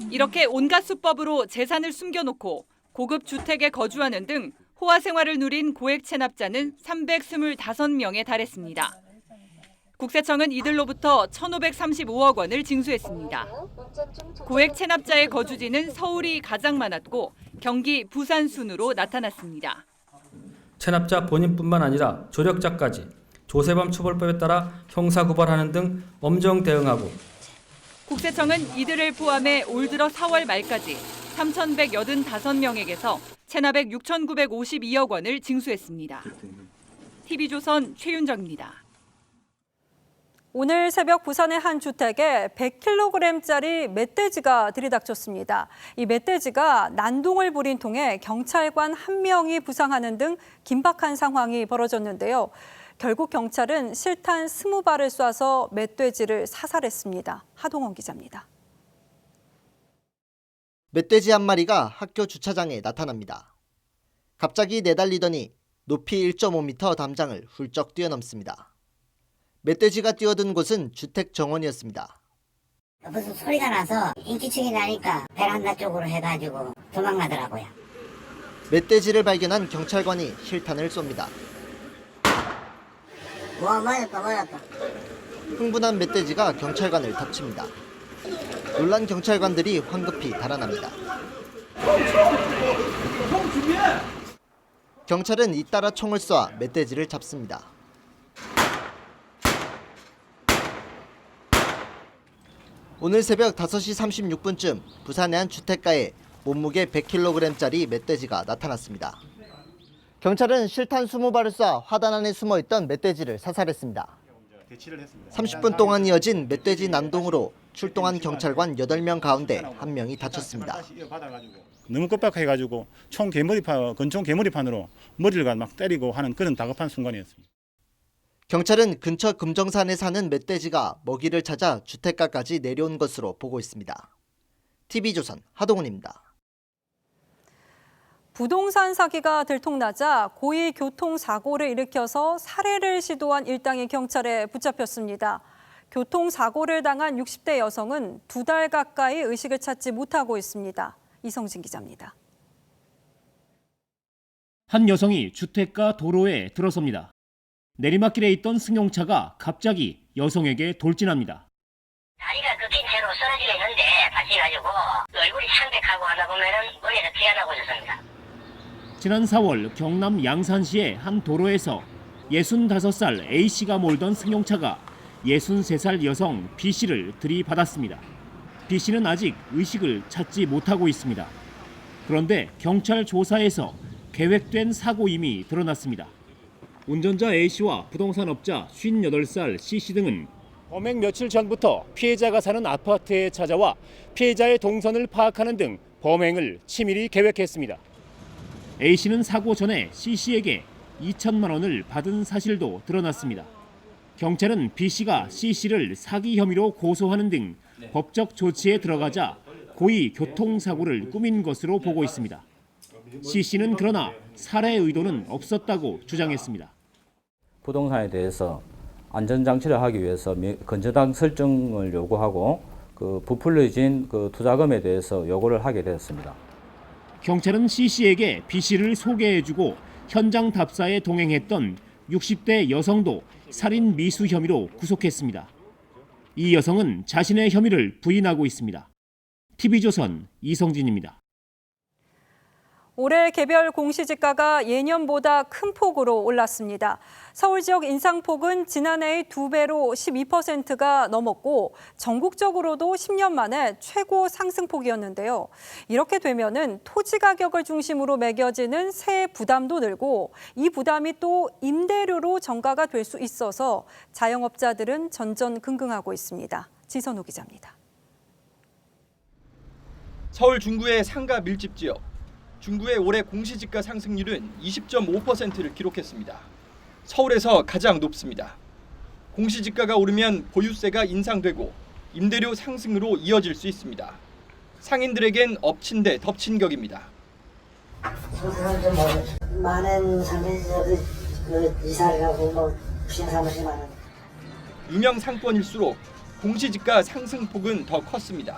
이렇게 온갖 수법으로 재산을 숨겨놓고 고급 주택에 거주하는 등 호화 생활을 누린 고액 체납자는 325명에 달했습니다. 국세청은 이들로부터 1,535억 원을 징수했습니다. 고액 체납자의 거주지는 서울이 가장 많았고 경기, 부산 순으로 나타났습니다. 체납자 본인뿐만 아니라 조력자까지 조세범 처벌법에 따라 형사고발하는 등 엄정 대응하고 국세청은 이들을 포함해 올 들어 4월 말까지 3,185명에게서 체납액 6,952억 원을 징수했습니다. TV조선 최윤정입니다. 오늘 새벽 부산의 한 주택에 100kg짜리 멧돼지가 들이닥쳤습니다. 이 멧돼지가 난동을 부린 통에 경찰관 1명이 부상하는 등 긴박한 상황이 벌어졌는데요. 결국 경찰은 실탄 20발을 쏴서 멧돼지를 사살했습니다. 하동원 기자입니다. 멧돼지 한 마리가 학교 주차장에 나타납니다. 갑자기 내달리더니 높이 1.5m 담장을 훌쩍 뛰어넘습니다. 멧돼지가 뛰어든 곳은 주택 정원이었습니다. 무슨 소리가 나서 인기척이 나니까 베란다 쪽으로 해가지고 도망가더라고요. 멧돼지를 발견한 경찰관이 실탄을 쏩니다. 맞았다. 흥분한 멧돼지가 경찰관을 덮칩니다. 놀란 경찰관들이 황급히 달아납니다. 경찰은 잇따라 총을 쏴 멧돼지를 잡습니다. 오늘 새벽 5시 36분쯤 부산의 한 주택가에 몸무게 100kg짜리 멧돼지가 나타났습니다. 경찰은 실탄 20발을 쏴 화단 안에 숨어있던 멧돼지를 사살했습니다. 30분 동안 이어진 멧돼지 난동으로 출동한 경찰관 8명 가운데 1명이 다쳤습니다. 너무 급박해가지고 권총 개머리판으로 머리를 막 때리고 하는 그런 다급한 순간이었습니다. 경찰은 근처 금정산에 사는 멧돼지가 먹이를 찾아 주택가까지 내려온 것으로 보고 있습니다. TV조선 하동훈입니다. 부동산 사기가 들통나자 고의 교통사고를 일으켜서 살해를 시도한 일당이 경찰에 붙잡혔습니다. 교통사고를 당한 60대 여성은 2달 가까이 의식을 찾지 못하고 있습니다. 이성진 기자입니다. 한 여성이 주택가 도로에 들어섭니다. 내리막길에 있던 승용차가 갑자기 여성에게 돌진합니다. 다리가 꺾인 채로 쓰러지게 했는데 다치가지고 얼굴이 창백하고 하다 보면은 머리에서 피가 나고 있었습니다. 지난 4월 경남 양산시의 한 도로에서 65살 A씨가 몰던 승용차가 63살 여성 B씨를 들이받았습니다. B씨는 아직 의식을 찾지 못하고 있습니다. 그런데 경찰 조사에서 계획된 사고임이 드러났습니다. 운전자 A씨와 부동산업자 58살 C씨 등은 범행 며칠 전부터 피해자가 사는 아파트에 찾아와 피해자의 동선을 파악하는 등 범행을 치밀히 계획했습니다. A씨는 사고 전에 C씨에게 2천만 원을 받은 사실도 드러났습니다. 경찰은 B씨가 C씨를 사기 혐의로 고소하는 등 법적 조치에 들어가자 고의 교통사고를 꾸민 것으로 보고 있습니다. C씨는 그러나 살해 의도는 없었다고 주장했습니다. 부동산에 대해서 안전장치를 하기 위해서 건전당 설정을 요구하고 부풀려진 투자금에 대해서 요구를 하게 되었습니다. 경찰은 C씨에게 B씨를 소개해주고 현장 답사에 동행했던 60대 여성도 살인 미수 혐의로 구속했습니다. 이 여성은 자신의 혐의를 부인하고 있습니다. TV조선 이성진입니다. 올해 개별 공시지가가 예년보다 큰 폭으로 올랐습니다. 서울 지역 인상폭은 지난해의 2배로 12%가 넘었고 전국적으로도 10년 만에 최고 상승폭이었는데요. 이렇게 되면은 토지 가격을 중심으로 매겨지는 세액 부담도 늘고 이 부담이 또 임대료로 전가가 될 수 있어서 자영업자들은 전전긍긍하고 있습니다. 지선우 기자입니다. 서울 중구의 상가 밀집 지역. 중구의 올해 공시지가 상승률은 20.5%를 기록했습니다. 서울에서 가장 높습니다. 공시지가가 오르면 보유세가 인상되고 임대료 상승으로 이어질 수 있습니다. 상인들에겐 엎친 데 덮친 격입니다. 많은 상대들이 이사를 가고 부신사무실 많은. 유명 상권일수록 공시지가 상승폭은 더 컸습니다.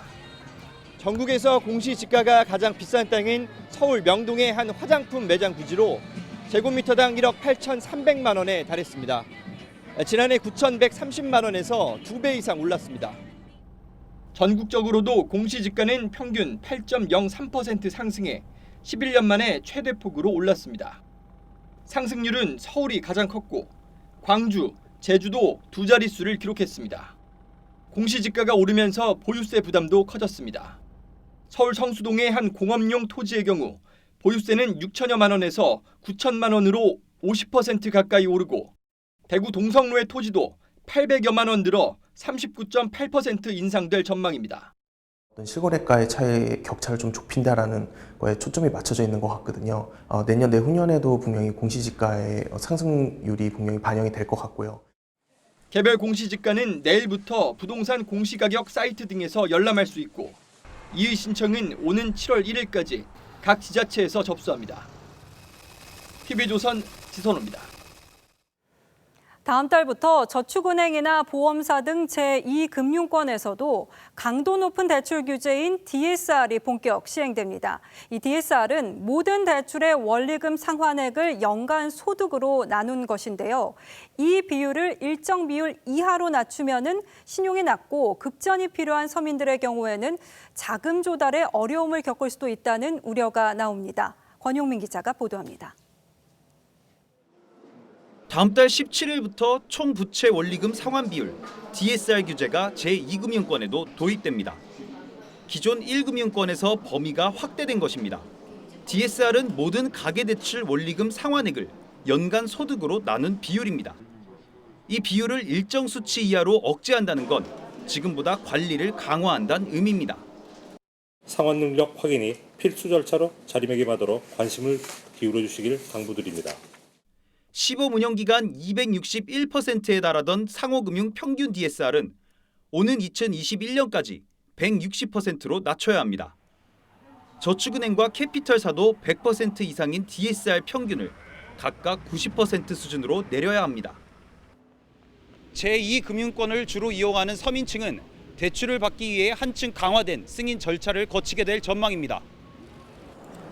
전국에서 공시지가가 가장 비싼 땅인 서울 명동의 한 화장품 매장 부지로 제곱미터당 1억 8,300만 원에 달했습니다. 지난해 9,130만 원에서 2배 이상 올랐습니다. 전국적으로도 공시지가는 평균 8.03% 상승해 11년 만에 최대폭으로 올랐습니다. 상승률은 서울이 가장 컸고 광주, 제주도 두 자릿수를 기록했습니다. 공시지가가 오르면서 보유세 부담도 커졌습니다. 서울 성수동의 한 공업용 토지의 경우 보유세는 6천여만 원에서 9천만 원으로 50% 가까이 오르고 대구 동성로의 토지도 800여만 원 들어 39.8% 인상될 전망입니다. 실거래가의 차이 격차를 좀 좁힌다라는 거에 초점이 맞춰져 있는 것 같거든요. 내년 내후년에도 분명히 공시지가의 상승률이 분명히 반영이 될 것 같고요. 개별 공시지가는 내일부터 부동산 공시가격 사이트 등에서 열람할 수 있고 이의 신청은 오는 7월 1일까지 각 지자체에서 접수합니다. TV조선 지선호입니다. 다음 달부터 저축은행이나 보험사 등 제2금융권에서도 강도 높은 대출 규제인 DSR이 본격 시행됩니다. 이 DSR은 모든 대출의 원리금 상환액을 연간 소득으로 나눈 것인데요. 이 비율을 일정 비율 이하로 낮추면은 신용이 낮고 급전이 필요한 서민들의 경우에는 자금 조달에 어려움을 겪을 수도 있다는 우려가 나옵니다. 권용민 기자가 보도합니다. 다음 달 17일부터 총 부채 원리금 상환 비율 DSR 규제가 제2금융권에도 도입됩니다. 기존 1금융권에서 범위가 확대된 것입니다. DSR은 모든 가계대출 원리금 상환액을 연간 소득으로 나눈 비율입니다. 이 비율을 일정 수치 이하로 억제한다는 건 지금보다 관리를 강화한다는 의미입니다. 상환 능력 확인이 필수 절차로 자리매김하도록 관심을 기울여 주시길 당부드립니다. 시범 운영 기간 261%에 달하던 상호금융 평균 DSR은 오는 2021년까지 160%로 낮춰야 합니다. 저축은행과 캐피털사도 100% 이상인 DSR 평균을 각각 90% 수준으로 내려야 합니다. 제2금융권을 주로 이용하는 서민층은 대출을 받기 위해 한층 강화된 승인 절차를 거치게 될 전망입니다.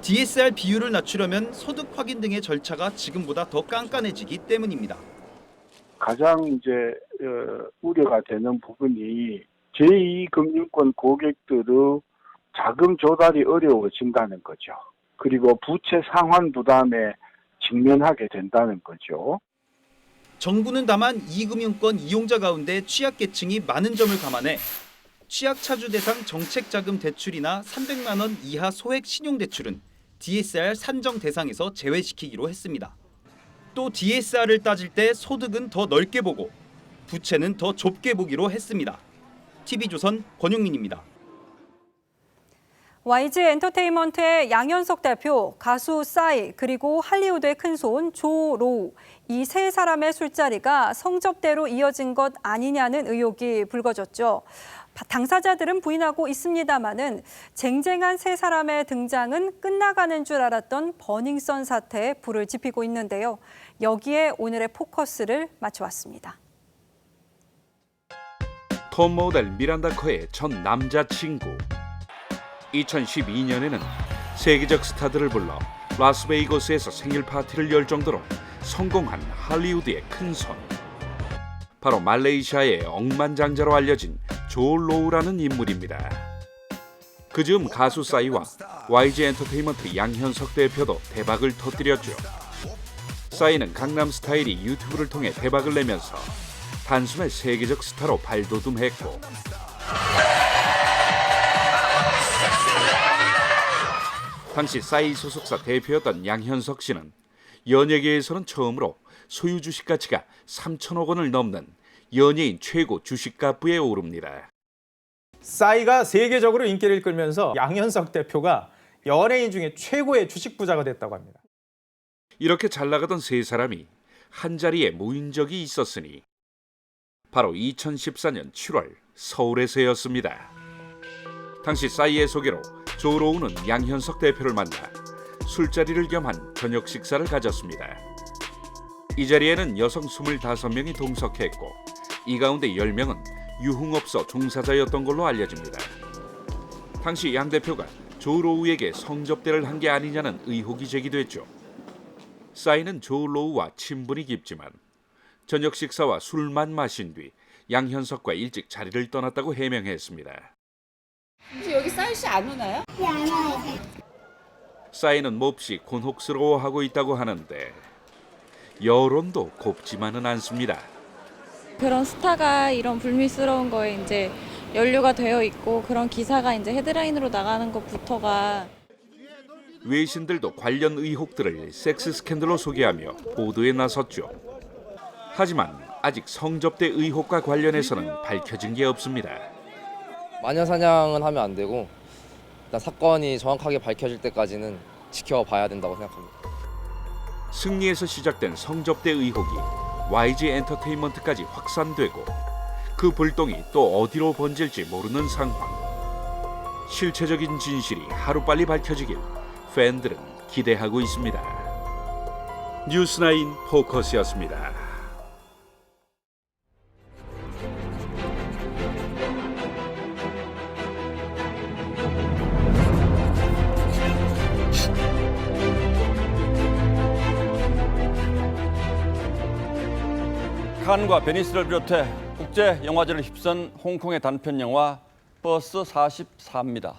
DSR 비율을 낮추려면 소득 확인 등의 절차가 지금보다 더 깐깐해지기 때문입니다. 가장 우려가 되는 부분이 제2금융권 고객들의 자금 조달이 어려워진다는 거죠. 그리고 부채 상환 부담에 직면하게 된다는 거죠. 정부는 다만 2금융권 이용자 가운데 취약계층이 많은 점을 감안해 취약차주 대상 정책자금 대출이나 300만 원 이하 소액 신용대출은 DSR 산정 대상에서 제외시키기로 했습니다. 또 DSR을 따질 때 소득은 더 넓게 보고 부채는 더 좁게 보기로 했습니다. TV조선 권용민입니다. YG 엔터테인먼트의 양현석 대표, 가수 싸이, 그리고 할리우드의 큰손 조 로우, 이 세 사람의 술자리가 성접대로 이어진 것 아니냐는 의혹이 불거졌죠. 당사자들은 부인하고 있습니다마는 쟁쟁한 세 사람의 등장은 끝나가는 줄 알았던 버닝썬 사태에 불을 지피고 있는데요. 여기에 오늘의 포커스를 맞춰왔습니다. 톱 모델 미란다 커의 전 남자친구. 2012년에는 세계적 스타들을 불러 라스베이거스에서 생일 파티를 열 정도로 성공한 할리우드의 큰손. 바로 말레이시아의 억만장자로 알려진 조 로우라는 인물입니다. 그 즈음 가수 싸이와 YG 엔터테인먼트 양현석 대표도 대박을 터뜨렸죠. 싸이는 강남스타일이 유튜브를 통해 대박을 내면서 단숨에 세계적 스타로 발돋움했고, 당시 싸이 소속사 대표였던 양현석 씨는 연예계에서는 처음으로 소유 주식 가치가 3천억 원을 넘는 연예인 최고 주식가부에 오릅니다. 싸이가 세계적으로 인기를 끌면서 양현석 대표가 연예인 중에 최고의 주식 부자가 됐다고 합니다. 이렇게 잘 나가던 세 사람이 한자리에 모인 적이 있었으니 바로 2014년 7월 서울에서였습니다. 당시 싸이의 소개로 조 로우는 양현석 대표를 만나 술자리를 겸한 저녁 식사를 가졌습니다. 이 자리에는 여성 25명이 동석했고 이 가운데 10명은 유흥업소 종사자였던 걸로 알려집니다. 당시 양 대표가 조로우에게 성접대를 한 게 아니냐는 의혹이 제기됐죠. 싸이는 조로우와 친분이 깊지만 저녁 식사와 술만 마신 뒤 양현석과 일찍 자리를 떠났다고 해명했습니다. 여기 싸이 씨 안 오나요? 네, 안 와요. 싸이는 몹시 곤혹스러워하고 있다고 하는데 여론도 곱지만은 않습니다. 그런 스타가 이런 불미스러운 거에 이제 연루가 되어 있고 그런 기사가 이제 헤드라인으로 나가는 것부터가 외신들도 관련 의혹들을 섹스 스캔들로 소개하며 보도에 나섰죠. 하지만 아직 성접대 의혹과 관련해서는 밝혀진 게 없습니다. 마녀 사냥은 하면 안 되고 일단 사건이 정확하게 밝혀질 때까지는 지켜봐야 된다고 생각합니다. 승리에서 시작된 성접대 의혹이 YG 엔터테인먼트까지 확산되고 그 불똥이 또 어디로 번질지 모르는 상황. 실체적인 진실이 하루빨리 밝혀지길 팬들은 기대하고 있습니다. 뉴스나인 포커스였습니다. 칸과 베니스를 비롯해 국제 영화제를 휩쓴 홍콩의 단편 영화 버스 44입니다.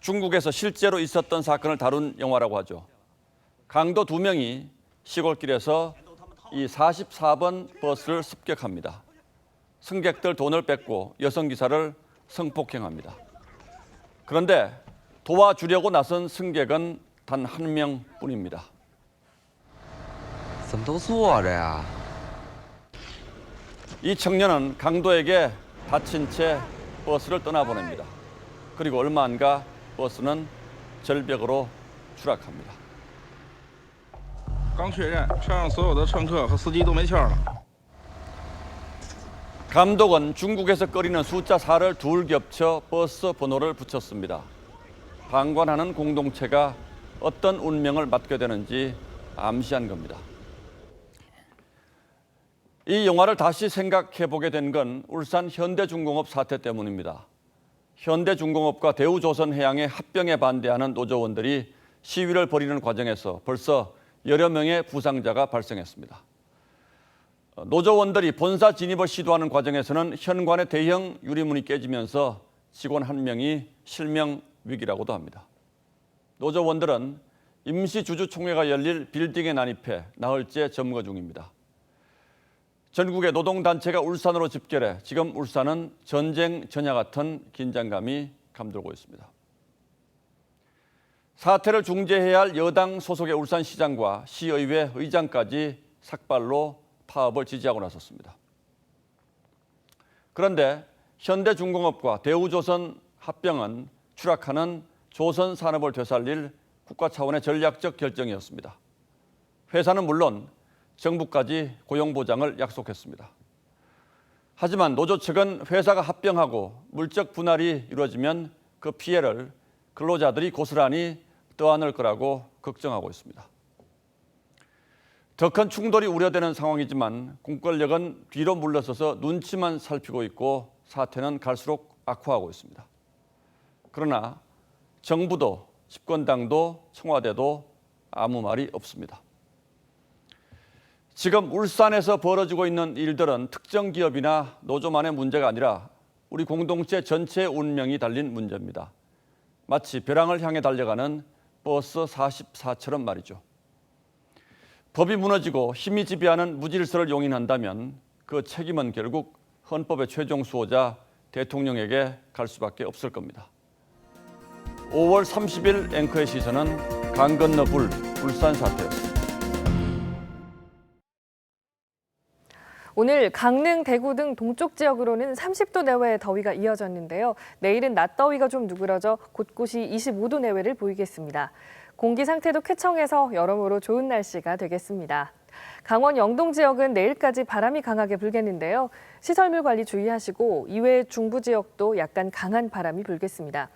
중국에서 실제로 있었던 사건을 다룬 영화라고 하죠. 강도 2명이 시골길에서 이 44번 버스를 습격합니다. 승객들 돈을 뺏고 여성 기사를 성폭행합니다. 그런데 도와주려고 나선 승객은 단 1명뿐입니다. 怎么都是我的呀? 이 청년은 강도에게 다친 채 버스를 떠나보냅니다. 그리고 얼마 안 가 버스는 절벽으로 추락합니다. 刚确认，车上所有的乘客和司机都没气儿了。 감독은 중국에서 꺼리는 숫자 4를 둘 겹쳐 버스 번호를 붙였습니다. 방관하는 공동체가 어떤 운명을 맞게 되는지 암시한 겁니다. 이 영화를 다시 생각해보게 된 건 울산 현대중공업 사태 때문입니다. 현대중공업과 대우조선해양의 합병에 반대하는 노조원들이 시위를 벌이는 과정에서 벌써 여러 명의 부상자가 발생했습니다. 노조원들이 본사 진입을 시도하는 과정에서는 현관의 대형 유리문이 깨지면서 직원 1명이 실명 위기라고도 합니다. 노조원들은 임시주주총회가 열릴 빌딩에 난입해 나흘째 점거 중입니다. 전국의 노동단체가 울산으로 집결해 지금 울산은 전쟁 전야 같은 긴장감이 감돌고 있습니다. 사태를 중재해야 할 여당 소속의 울산시장과 시의회 의장까지 삭발로 파업을 지지하고 나섰습니다. 그런데 현대중공업과 대우조선 합병은 추락하는 조선산업을 되살릴 국가 차원의 전략적 결정이었습니다. 회사는 물론 정부까지 고용보장을 약속했습니다. 하지만 노조 측은 회사가 합병하고 물적 분할이 이루어지면 그 피해를 근로자들이 고스란히 떠안을 거라고 걱정하고 있습니다. 더 큰 충돌이 우려되는 상황이지만 공권력은 뒤로 물러서서 눈치만 살피고 있고 사태는 갈수록 악화하고 있습니다. 그러나 정부도 집권당도 청와대도 아무 말이 없습니다. 지금 울산에서 벌어지고 있는 일들은 특정 기업이나 노조만의 문제가 아니라 우리 공동체 전체의 운명이 달린 문제입니다. 마치 벼랑을 향해 달려가는 버스 44처럼 말이죠. 법이 무너지고 힘이 지배하는 무질서를 용인한다면 그 책임은 결국 헌법의 최종 수호자 대통령에게 갈 수밖에 없을 겁니다. 5월 30일 앵커의 시선은 강 건너 불 울산 사태였습니다. 오늘 강릉, 대구 등 동쪽 지역으로는 30도 내외의 더위가 이어졌는데요. 내일은 낮더위가 좀 누그러져 곳곳이 25도 내외를 보이겠습니다. 공기 상태도 쾌청해서 여러모로 좋은 날씨가 되겠습니다. 강원 영동 지역은 내일까지 바람이 강하게 불겠는데요. 시설물 관리 주의하시고 이외의 중부 지역도 약간 강한 바람이 불겠습니다.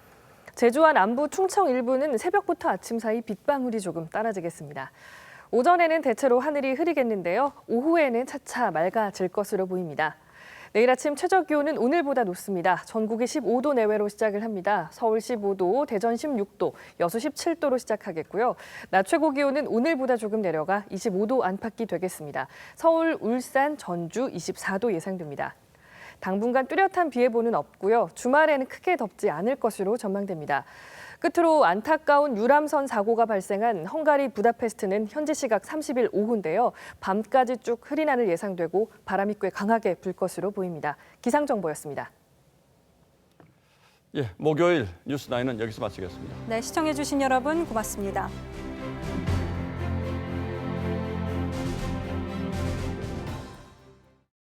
제주와 남부, 충청 일부는 새벽부터 아침 사이 빗방울이 조금 떨어지겠습니다. 오전에는 대체로 하늘이 흐리겠는데요. 오후에는 차차 맑아질 것으로 보입니다. 내일 아침 최저 기온은 오늘보다 높습니다. 전국이 15도 내외로 시작을 합니다. 서울 15도, 대전 16도, 여수 17도로 시작하겠고요. 낮 최고 기온은 오늘보다 조금 내려가 25도 안팎이 되겠습니다. 서울, 울산, 전주 24도 예상됩니다. 당분간 뚜렷한 비 예보는 없고요. 주말에는 크게 덥지 않을 것으로 전망됩니다. 끝으로 안타까운 유람선 사고가 발생한 헝가리 부다페스트는 현지 시각 30일 오후인데요. 밤까지 쭉 흐린 하늘 예상되고 바람이 꽤 강하게 불 것으로 보입니다. 기상정보였습니다. 예, 목요일 뉴스9은 여기서 마치겠습니다. 네, 시청해주신 여러분 고맙습니다.